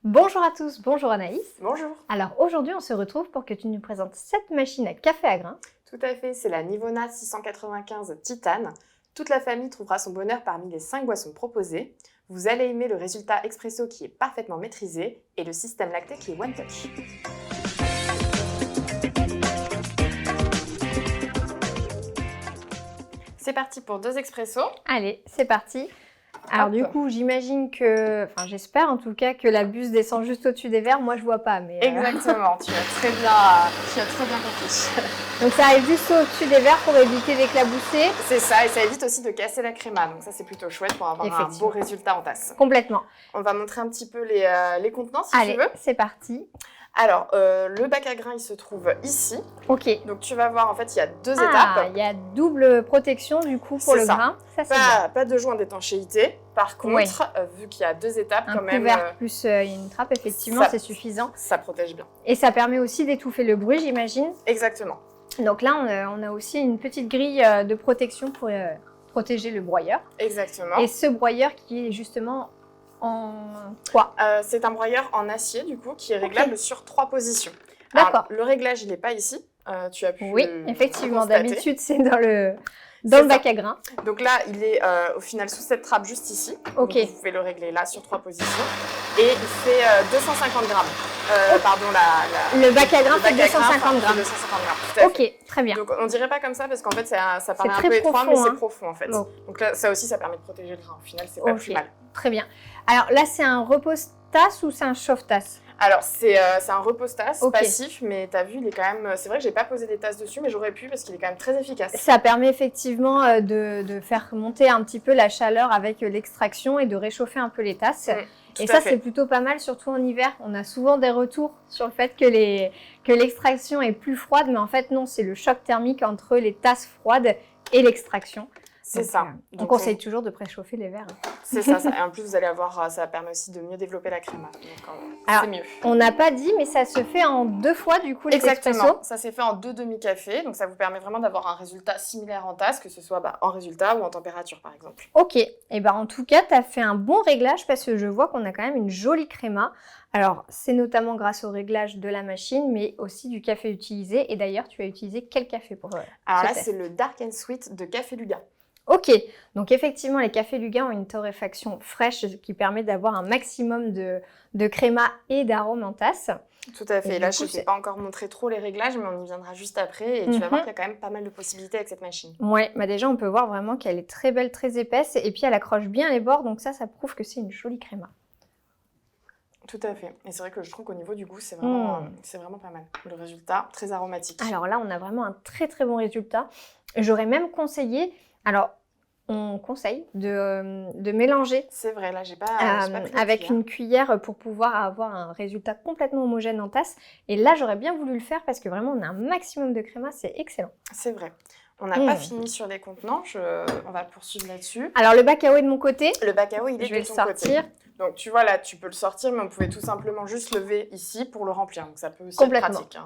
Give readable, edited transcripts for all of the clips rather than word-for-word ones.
Bonjour à tous, bonjour Anaïs. Bonjour. Alors aujourd'hui on se retrouve pour que tu nous présentes cette machine à café à grains. Tout à fait, c'est la Nivona 695 Titane. Toute la famille trouvera son bonheur parmi les 5 boissons proposées. Vous allez aimer le résultat expresso qui est parfaitement maîtrisé et le système lacté qui est one touch. C'est parti pour 2 expressos. Allez, c'est parti. Alors du coup, j'imagine que, j'espère en tout cas que la buse descend juste au-dessus des verres. Moi, je vois pas, mais... Exactement, tu as très bien compris. Donc ça arrive juste au-dessus des verres pour éviter d'éclabousser. C'est ça, et ça évite aussi de casser la créma. Donc ça, c'est plutôt chouette pour avoir un beau résultat en tasse. Complètement. On va montrer un petit peu les contenants si tu veux. Allez, c'est parti. Alors, le bac à grains, il se trouve ici. Ok. Donc, tu vas voir, en fait, il y a 2 étapes. Il y a double protection, du coup, pour le grain. Ça, c'est bien. Pas de joint d'étanchéité. Par contre, vu qu'il y a 2 étapes, quand même... Un couvercle plus une trappe, effectivement, c'est suffisant. Ça protège bien. Et ça permet aussi d'étouffer le bruit, j'imagine. Exactement. Donc là, on a aussi une petite grille de protection pour protéger le broyeur. Exactement. Et ce broyeur qui est justement... en quoi? C'est un broyeur en acier, du coup, qui est réglable sur 3 positions. D'accord. Le réglage, il n'est pas ici. Tu as pu Oui, effectivement. D'habitude, c'est dans le bac à grains. Donc là, il est au final sous cette trappe juste ici. Ok. Donc vous pouvez le régler là sur 3 positions. Et il fait 250 grammes. Pardon, le bac à grains fait 250 grammes. 250 grammes, tout à fait. Ok, très bien. Donc on dirait pas comme ça parce qu'en fait ça paraît un peu étroit, mais hein. c'est profond en fait. Bon. Donc là, ça aussi, ça permet de protéger le grain. Au final, c'est pas plus mal. Très bien. Alors là, c'est un repose-tasse ou c'est un chauffe-tasse? Alors, c'est un repose-tasse passif, mais tu as vu, il est quand même... C'est vrai que j'ai pas posé des tasses dessus, mais j'aurais pu parce qu'il est quand même très efficace. Ça permet effectivement de faire monter un petit peu la chaleur avec l'extraction et de réchauffer un peu les tasses. Et ça, c'est plutôt pas mal, surtout en hiver. On a souvent des retours sur le fait que l'extraction est plus froide, mais en fait, non, c'est le choc thermique entre les tasses froides et l'extraction. C'est ça. On conseille toujours de préchauffer les verres. C'est ça. Et en plus, vous allez avoir, ça permet aussi de mieux développer la créma. Donc, c'est mieux. On n'a pas dit, mais ça se fait en 2 fois du coup. Exactement. Ça s'est fait en 2 demi-cafés. Donc, ça vous permet vraiment d'avoir un résultat similaire en tasse, que ce soit en résultat ou en température, par exemple. Ok. Et en tout cas, tu as fait un bon réglage parce que je vois qu'on a quand même une jolie créma. Alors, c'est notamment grâce au réglage de la machine, mais aussi du café utilisé. Et d'ailleurs, tu as utilisé quel café pour Alors là, c'est le Dark and Sweet de Café Luga. Ok, donc effectivement, les cafés Luga ont une torréfaction fraîche qui permet d'avoir un maximum de créma et d'arômes en tasse. Tout à fait. Et là, je ne t'ai pas encore montré trop les réglages, mais on y viendra juste après. Et tu vas voir qu'il y a quand même pas mal de possibilités avec cette machine. Ouais, déjà, on peut voir vraiment qu'elle est très belle, très épaisse. Et puis, elle accroche bien les bords. Donc ça prouve que c'est une jolie créma. Tout à fait. Et c'est vrai que je trouve qu'au niveau du goût, c'est vraiment pas mal. Le résultat, très aromatique. Alors là, on a vraiment un très, très bon résultat. J'aurais même conseillé... Alors, on conseille de mélanger. C'est vrai, là, j'ai pas pris avec une cuillère pour pouvoir avoir un résultat complètement homogène en tasse. Et là, j'aurais bien voulu le faire parce que vraiment, on a un maximum de créma, c'est excellent. C'est vrai. On n'a pas fini sur les contenants, on va poursuivre là-dessus. Alors, le bac à eau est de mon côté. Le bac à eau, il est de ton côté. Je vais le sortir. Donc, tu vois, là, tu peux le sortir, mais on pouvait tout simplement juste lever ici pour le remplir. Donc, ça peut aussi être pratique.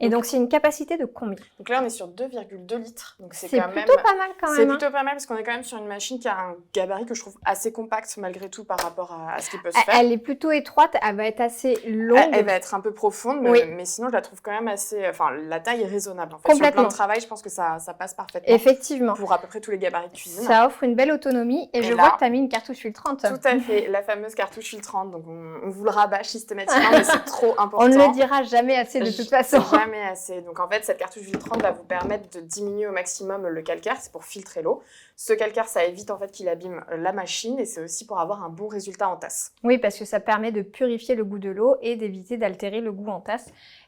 Et donc, c'est une capacité de combien? Donc là, on est sur 2,2 litres. Donc c'est plutôt pas mal quand même. C'est plutôt pas mal parce qu'on est quand même sur une machine qui a un gabarit que je trouve assez compact malgré tout par rapport à ce qui peut se faire. Elle est plutôt étroite, elle va être assez longue. Elle va être un peu profonde, mais sinon, je la trouve quand même assez... Enfin, la taille est raisonnable. En fait. Sur le plan de travail, je pense que ça passe parfaitement. Effectivement. Pour à peu près tous les gabarits de cuisine. Ça offre une belle autonomie et je vois que tu as mis une cartouche filtrante. Tout à fait, la fameuse cartouche filtrante. Donc, on vous le rabâche systématiquement, mais c'est trop important. On ne le dira jamais assez de toute façon. Jamais assez. Donc, en fait, cette cartouche filtrante va vous permettre de diminuer au maximum le calcaire, c'est pour filtrer l'eau. Ce calcaire, ça évite en fait qu'il abîme la machine et c'est aussi pour avoir un bon résultat en tasse. Oui, parce que ça permet de purifier le goût de l'eau et d'éviter d'altérer le goût en tasse.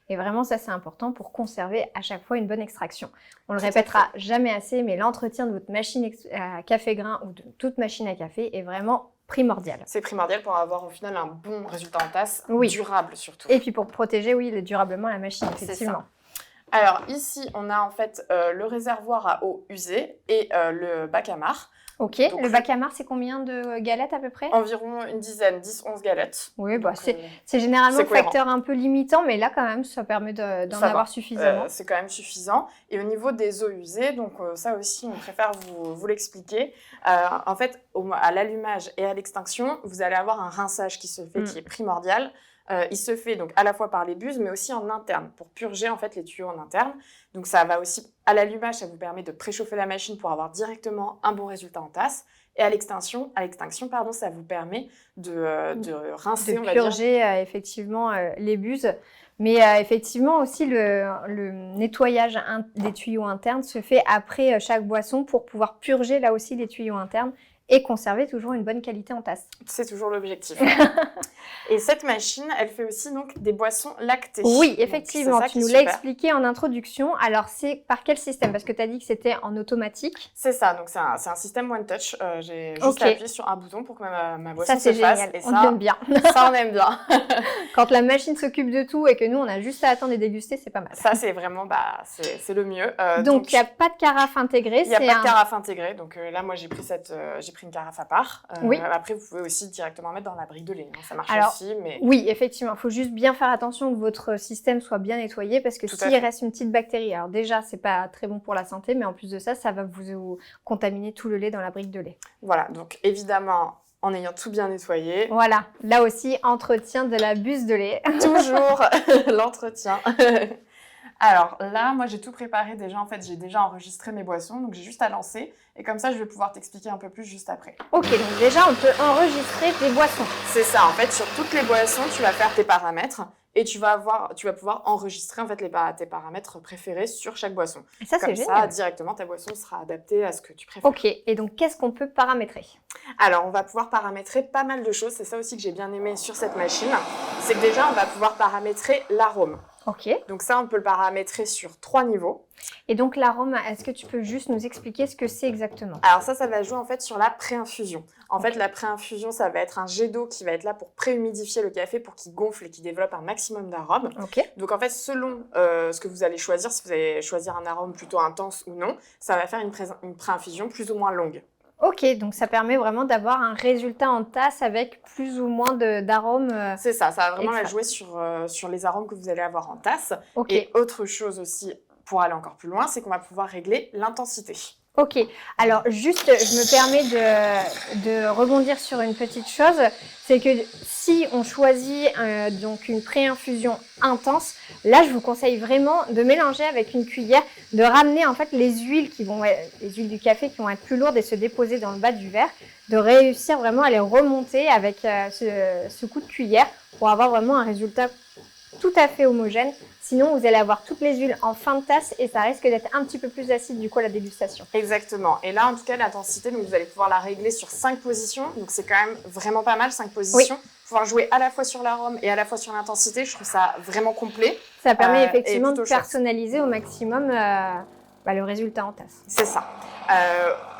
Et vraiment, ça, c'est important pour conserver à chaque fois une bonne extraction. On le répétera jamais assez, mais l'entretien de votre machine à café grain ou de toute machine à café est vraiment primordial. C'est primordial pour avoir au final un bon résultat en tasse, durable surtout. Et puis pour protéger, durablement la machine, effectivement. Alors ici, on a en fait le réservoir à eau usée et le bac à marc. Ok, donc, le bac à marc, c'est combien de galettes à peu près? Environ une dizaine, 10-11 galettes. Oui, c'est généralement un facteur un peu limitant, mais là quand même, ça permet d'en avoir suffisamment. C'est quand même suffisant. Et au niveau des eaux usées, donc ça aussi, on préfère vous l'expliquer. En fait, à l'allumage et à l'extinction, vous allez avoir un rinçage qui se fait, qui est primordial. Il se fait donc à la fois par les buses, mais aussi en interne, pour purger en fait les tuyaux en interne. Donc ça va aussi, à l'allumage, ça vous permet de préchauffer la machine pour avoir directement un bon résultat en tasse. Et à l'extinction, ça vous permet de rincer, on va dire. De purger effectivement les buses. Mais effectivement aussi, le nettoyage des tuyaux internes se fait après chaque boisson pour pouvoir purger là aussi les tuyaux internes et conserver toujours une bonne qualité en tasse. C'est toujours l'objectif. Et cette machine, elle fait aussi donc des boissons lactées. Oui, effectivement, tu nous l'as expliqué en introduction. Alors, c'est par quel système? Parce que tu as dit que c'était en automatique. C'est ça, donc c'est un système One Touch. J'ai juste appuyé sur un bouton pour que ma boisson se fasse. Ça, c'est génial, on aime bien. Ça, on aime bien. Quand la machine s'occupe de tout et que nous, on a juste à attendre et déguster, c'est pas mal. Ça, c'est vraiment, c'est le mieux. Donc, il n'y a pas de carafe intégrée. Il n'y a pas de carafe intégrée. Donc là, moi, j'ai pris une carafe à part. Oui. Après, vous pouvez aussi directement mettre dans la brique de lait. Ça marche aussi. Mais... Oui, effectivement. Il faut juste bien faire attention que votre système soit bien nettoyé parce que s'il reste une petite bactérie, alors déjà, c'est pas très bon pour la santé, mais en plus de ça, ça va vous contaminer tout le lait dans la brique de lait. Voilà. Donc, évidemment, en ayant tout bien nettoyé. Voilà. Là aussi, entretien de la buse de lait. Toujours l'entretien. Alors là, moi, j'ai tout préparé déjà. En fait, j'ai déjà enregistré mes boissons. Donc, j'ai juste à lancer. Et comme ça, je vais pouvoir t'expliquer un peu plus juste après. Ok, donc déjà, on peut enregistrer tes boissons. C'est ça. En fait, sur toutes les boissons, tu vas faire tes paramètres. Et tu vas pouvoir enregistrer en fait, tes paramètres préférés sur chaque boisson. Et ça, c'est génial. Comme ça, directement, ta boisson sera adaptée à ce que tu préfères. Ok, et donc, qu'est-ce qu'on peut paramétrer? Alors, on va pouvoir paramétrer pas mal de choses. C'est ça aussi que j'ai bien aimé sur cette machine. C'est que déjà, on va pouvoir paramétrer l'arôme. Ok. Donc ça, on peut le paramétrer sur 3 niveaux. Et donc l'arôme, est-ce que tu peux juste nous expliquer ce que c'est exactement? Alors ça va jouer en fait sur la pré-infusion. En fait, la pré-infusion, ça va être un jet d'eau qui va être là pour pré-humidifier le café pour qu'il gonfle et qu'il développe un maximum d'arômes. Ok. Donc en fait, selon ce que vous allez choisir, si vous allez choisir un arôme plutôt intense ou non, ça va faire une pré-infusion plus ou moins longue. Ok, donc ça permet vraiment d'avoir un résultat en tasse avec plus ou moins d'arômes. C'est ça, ça va vraiment la jouer sur les arômes que vous allez avoir en tasse. Ok. Et autre chose aussi, pour aller encore plus loin, c'est qu'on va pouvoir régler l'intensité. Ok, alors juste, je me permets de rebondir sur une petite chose, c'est que si on choisit donc une pré-infusion intense, là je vous conseille vraiment de mélanger avec une cuillère, de ramener en fait les huiles du café qui vont être plus lourdes et se déposer dans le bas du verre, de réussir vraiment à les remonter avec ce coup de cuillère pour avoir vraiment un résultat tout à fait homogène. Sinon, vous allez avoir toutes les huiles en fin de tasse et ça risque d'être un petit peu plus acide du coup à la dégustation. Exactement. Et là, en tout cas, l'intensité, donc vous allez pouvoir la régler sur 5 positions. Donc, c'est quand même vraiment pas mal, 5 positions. Oui. Pouvoir jouer à la fois sur l'arôme et à la fois sur l'intensité, je trouve ça vraiment complet. Ça permet effectivement de personnaliser au maximum le résultat en tasse. C'est ça.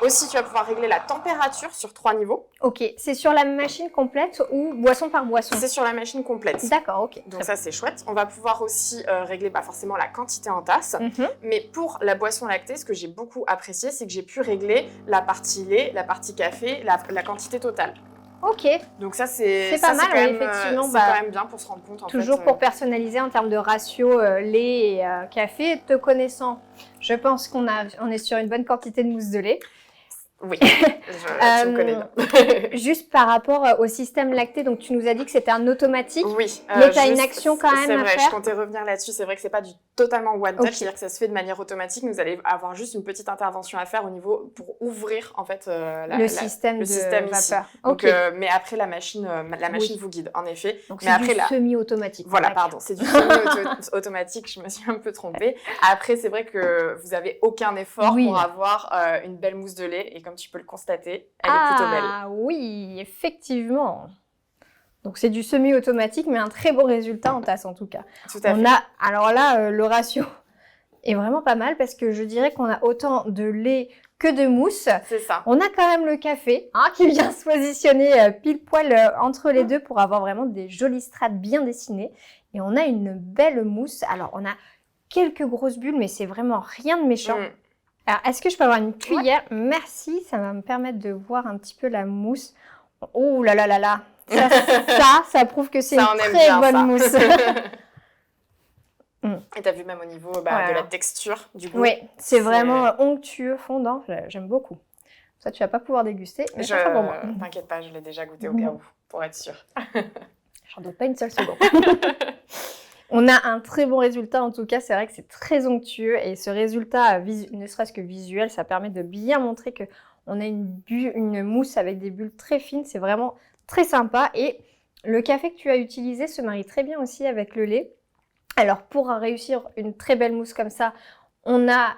Aussi, tu vas pouvoir régler la température sur 3 niveaux. Ok, c'est sur la machine complète ou boisson par boisson? C'est sur la machine complète. D'accord, ok. Donc ça, c'est chouette. On va pouvoir aussi régler forcément la quantité en tasse. Mais pour la boisson lactée, ce que j'ai beaucoup apprécié, c'est que j'ai pu régler la partie lait, la partie café, la quantité totale. Ok. Donc ça, c'est pas mal, effectivement. C'est quand même bien pour se rendre compte. Toujours pour personnaliser en termes de ratio lait et café. Te connaissant, je pense qu'on est sur une bonne quantité de mousse de lait. Oui, tu me connais bien. Juste par rapport au système lacté, donc tu nous as dit que c'était un automatique. Oui. Mais tu as une action quand même à faire. C'est vrai, je comptais revenir là-dessus. C'est vrai que c'est pas totalement one touch, c'est-à-dire que ça se fait de manière automatique. Vous allez avoir juste une petite intervention à faire au niveau pour ouvrir en fait le système de vapeur. Donc, mais après la machine vous guide en effet. Donc mais c'est du semi-automatique. Voilà, pardon, c'est du semi-automatique. Je me suis un peu trompée. Après, c'est vrai que vous avez aucun effort pour avoir une belle mousse de lait et comme tu peux le constater, elle est plutôt belle. Ah oui, effectivement. Donc c'est du semi-automatique, mais un très beau résultat en tasse en tout cas. Tout à fait. Alors là, le ratio est vraiment pas mal parce que je dirais qu'on a autant de lait que de mousse. C'est ça. On a quand même le café qui vient se positionner pile poil entre les deux pour avoir vraiment des jolies strates bien dessinées. Et on a une belle mousse. Alors on a quelques grosses bulles, mais c'est vraiment rien de méchant. Alors, est-ce que je peux avoir une cuillère? Merci, ça va me permettre de voir un petit peu la mousse. Oh là là là là. Ça prouve que c'est une très bonne mousse. Et tu as vu même au niveau de la texture, du goût. Oui, c'est vraiment onctueux, fondant. J'aime beaucoup. Ça, tu vas pas pouvoir déguster, mais ça sera pour moi. T'inquiète pas, je l'ai déjà goûté au cas où, pour être sûre. J'en doute pas une seule seconde. On a un très bon résultat, en tout cas, c'est vrai que c'est très onctueux et ce résultat, ne serait-ce que visuel, ça permet de bien montrer qu'on a une mousse avec des bulles très fines, c'est vraiment très sympa. Et le café que tu as utilisé se marie très bien aussi avec le lait. Alors pour réussir une très belle mousse comme ça, on a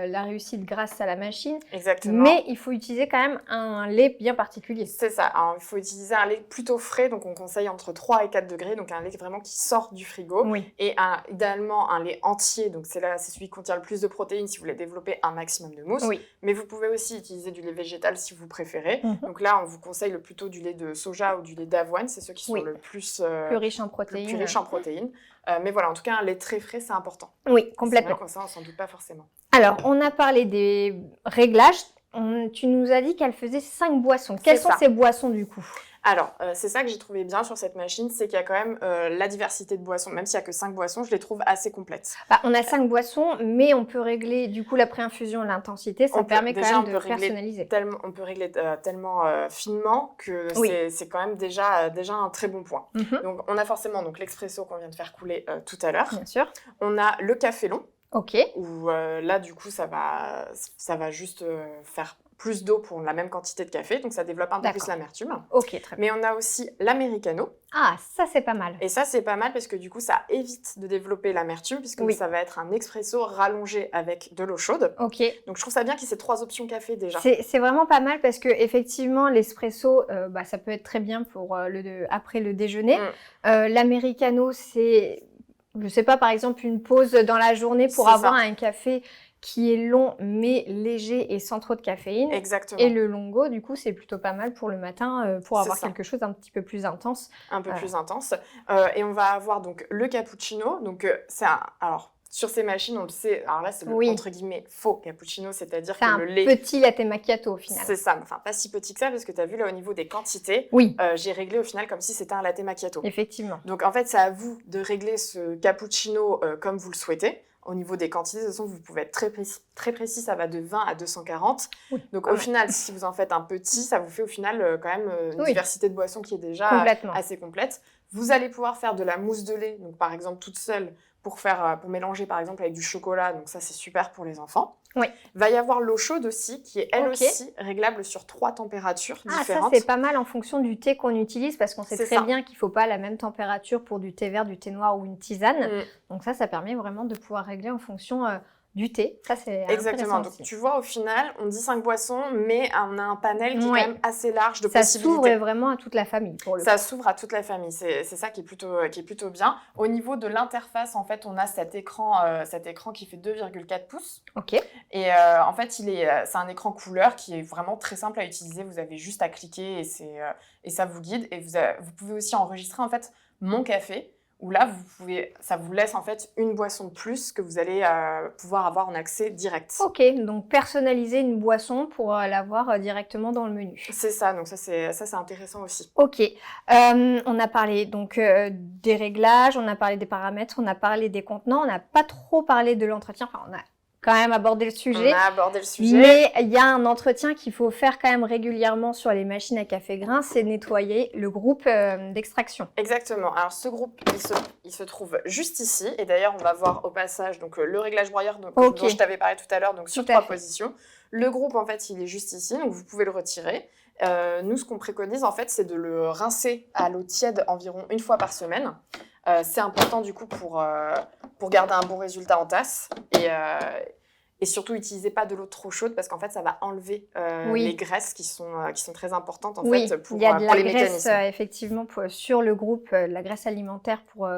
la réussite grâce à la machine. Exactement. Mais il faut utiliser quand même un lait bien particulier. C'est ça. Alors, il faut utiliser un lait plutôt frais. Donc, on conseille entre 3 et 4 degrés. Donc, un lait vraiment qui sort du frigo. Oui. Et idéalement, un lait entier. Donc, c'est celui qui contient le plus de protéines si vous voulez développer un maximum de mousse. Oui. Mais vous pouvez aussi utiliser du lait végétal si vous préférez. Donc là, on vous conseille plutôt du lait de soja ou du lait d'avoine. C'est ceux qui sont le plus riches en protéines. Plus riches en protéines. Mais voilà, en tout cas, un lait très frais, c'est important. Oui, complètement. C'est vrai que ça, on s'en doute pas forcément. Alors, on a parlé des réglages. Tu nous as dit qu'elle faisait 5 boissons. Quelles sont ces boissons du coup ? Alors, c'est ça que j'ai trouvé bien sur cette machine, c'est qu'il y a quand même la diversité de boissons. Même s'il n'y a que 5 boissons, je les trouve assez complètes. On a 5 boissons, mais on peut régler du coup la préinfusion, l'intensité. Ça permet quand même de personnaliser. On peut régler tellement finement que c'est quand même déjà un très bon point. Donc, on a forcément l'expresso qu'on vient de faire couler tout à l'heure. Bien sûr. On a le café long. Ok. Où là, du coup, ça va juste faire plus d'eau pour la même quantité de café, donc ça développe un peu plus l'amertume. Ok, très bien. Mais on a aussi l'americano. Ah, ça c'est pas mal. Et ça c'est pas mal parce que du coup ça évite de développer l'amertume puisque ça va être un expresso rallongé avec de l'eau chaude. Ok. Donc je trouve ça bien qu'il y ait ces 3 options café déjà. C'est vraiment pas mal parce que effectivement l'espresso, ça peut être très bien pour après le déjeuner. L'americano c'est, je sais pas, par exemple une pause dans la journée pour avoir un café qui est long mais léger et sans trop de caféine. Exactement. Et le longo, du coup, c'est plutôt pas mal pour le matin, pour avoir quelque chose un petit peu plus intense. Un peu plus intense. Et on va avoir donc le cappuccino. Donc alors, sur ces machines, on le sait, alors là, c'est le entre guillemets faux cappuccino, c'est-à-dire que le lait... C'est un petit latte macchiato au final. C'est ça, enfin pas si petit que ça, parce que tu as vu là au niveau des quantités, j'ai réglé au final comme si c'était un latte macchiato. Effectivement. Donc en fait, c'est à vous de régler ce cappuccino comme vous le souhaitez. Au niveau des quantités, de toute façon, vous pouvez être très précis, ça va de 20 à 240. Donc au final, si vous en faites un petit, ça vous fait au final quand même une diversité de boissons qui est déjà assez complète. Vous allez pouvoir faire de la mousse de lait, donc par exemple toute seule, pour mélanger par exemple avec du chocolat, donc ça c'est super pour les enfants. Oui. Va y avoir l'eau chaude aussi, qui est elle aussi réglable sur 3 températures différentes. Ça c'est pas mal en fonction du thé qu'on utilise, parce qu'on sait très bien qu'il faut pas la même température pour du thé vert, du thé noir ou une tisane. Donc ça permet vraiment de pouvoir régler en fonction du thé. Ça c'est exactement. Donc aussi. tu vois, au final, on dit 5 boissons, mais on a un panel qui est quand même assez large de possibilités. Ça s'ouvre vraiment à toute la famille pour le coup. Ça s'ouvre à toute la famille. C'est ça qui est plutôt bien. Au niveau de l'interface, en fait, on a cet écran qui fait 2,4 pouces. Ok. Et en fait, c'est un écran couleur qui est vraiment très simple à utiliser. Vous avez juste à cliquer et ça vous guide. Et vous pouvez aussi enregistrer en fait Mon Café, où là, ça vous laisse en fait une boisson de plus que vous allez pouvoir avoir en accès direct. Ok, donc personnaliser une boisson pour l'avoir directement dans le menu. C'est ça, donc ça c'est intéressant aussi. Ok, on a parlé donc des réglages, on a parlé des paramètres, on a parlé des contenants, on n'a pas trop parlé de l'entretien, enfin on a quand même abordé le sujet. On a abordé le sujet. Mais il y a un entretien qu'il faut faire quand même régulièrement sur les machines à café grain, c'est nettoyer le groupe d'extraction. Exactement. Alors ce groupe, il se trouve juste ici. Et d'ailleurs, on va voir au passage donc, le réglage broyeur dont je t'avais parlé tout à l'heure, donc sur 3 positions. Le groupe, en fait, il est juste ici, donc vous pouvez le retirer. Nous, ce qu'on préconise, en fait, c'est de le rincer à l'eau tiède environ 1 fois par semaine. C'est important, du coup, pour garder un bon résultat en tasse. Et surtout, n'utilisez pas de l'eau trop chaude parce qu'en fait, ça va enlever les graisses qui sont très importantes en fait, pour les mécanismes. Il y a de la graisse, effectivement, sur le groupe, la graisse alimentaire pour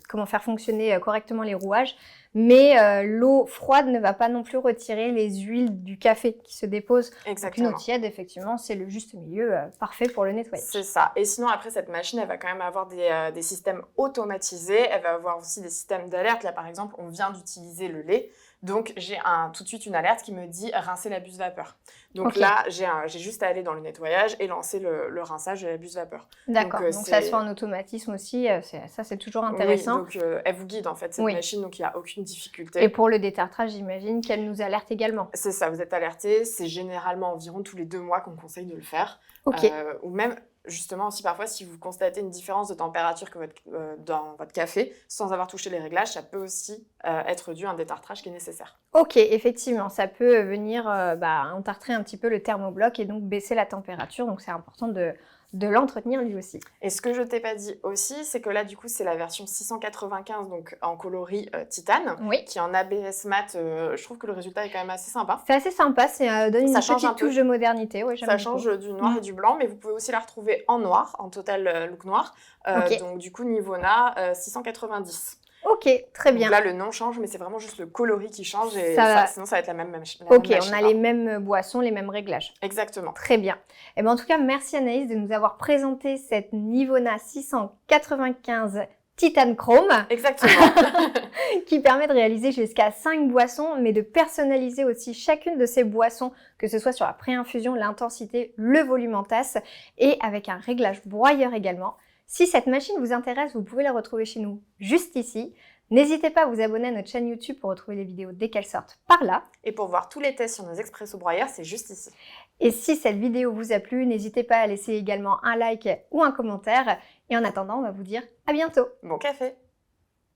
comment faire fonctionner correctement les rouages. Mais l'eau froide ne va pas non plus retirer les huiles du café qui se déposent. Exactement. Donc, une eau tiède, effectivement, c'est le juste milieu parfait pour le nettoyage. C'est ça. Et sinon, après, cette machine, elle va quand même avoir des systèmes automatisés. Elle va avoir aussi des systèmes d'alerte. Là, par exemple, on vient d'utiliser le lait. Donc, j'ai tout de suite une alerte qui me dit « rincer la buse vapeur ». Donc là, j'ai juste à aller dans le nettoyage et lancer le rinçage de la buse vapeur. D'accord, donc ça se fait en automatisme aussi, ça c'est toujours intéressant. Oui, donc elle vous guide en fait, cette machine, donc il n'y a aucune aucune difficulté. Et pour le détartrage, j'imagine qu'elle nous alerte également. C'est ça, vous êtes alerté. C'est généralement environ tous les 2 mois qu'on conseille de le faire. Ok. Ou même, justement, aussi parfois, si vous constatez une différence de température dans votre café, sans avoir touché les réglages, ça peut aussi être dû à un détartrage qui est nécessaire. Ok, effectivement, ça peut venir entartrer un petit peu le thermobloc et donc baisser la température. Donc, c'est important de l'entretenir lui aussi. Et ce que je t'ai pas dit aussi, c'est que là, du coup, c'est la version 695, donc en coloris titane, qui est en ABS mat. Je trouve que le résultat est quand même assez sympa. C'est assez sympa, ça donne une petite touche de modernité. Ouais, ça change du noir et du blanc, mais vous pouvez aussi la retrouver en noir, en total look noir. Donc du coup, Nivona 690. Ok, très bien. Donc là, le nom change, mais c'est vraiment juste le coloris qui change, et sinon ça va être la même machine. Ok, on a les mêmes boissons, les mêmes réglages. Exactement. Très bien. Et en tout cas, merci Anaïs de nous avoir présenté cette Nivona 695 Titane Chrome. Exactement. Qui permet de réaliser jusqu'à 5 boissons, mais de personnaliser aussi chacune de ces boissons, que ce soit sur la pré-infusion, l'intensité, le volume en tasse, et avec un réglage broyeur également. Si cette machine vous intéresse, vous pouvez la retrouver chez nous juste ici. N'hésitez pas à vous abonner à notre chaîne YouTube pour retrouver les vidéos dès qu'elles sortent par là. Et pour voir tous les tests sur nos expresso broyeurs, c'est juste ici. Et si cette vidéo vous a plu, n'hésitez pas à laisser également un like ou un commentaire. Et en attendant, on va vous dire à bientôt. Bon café!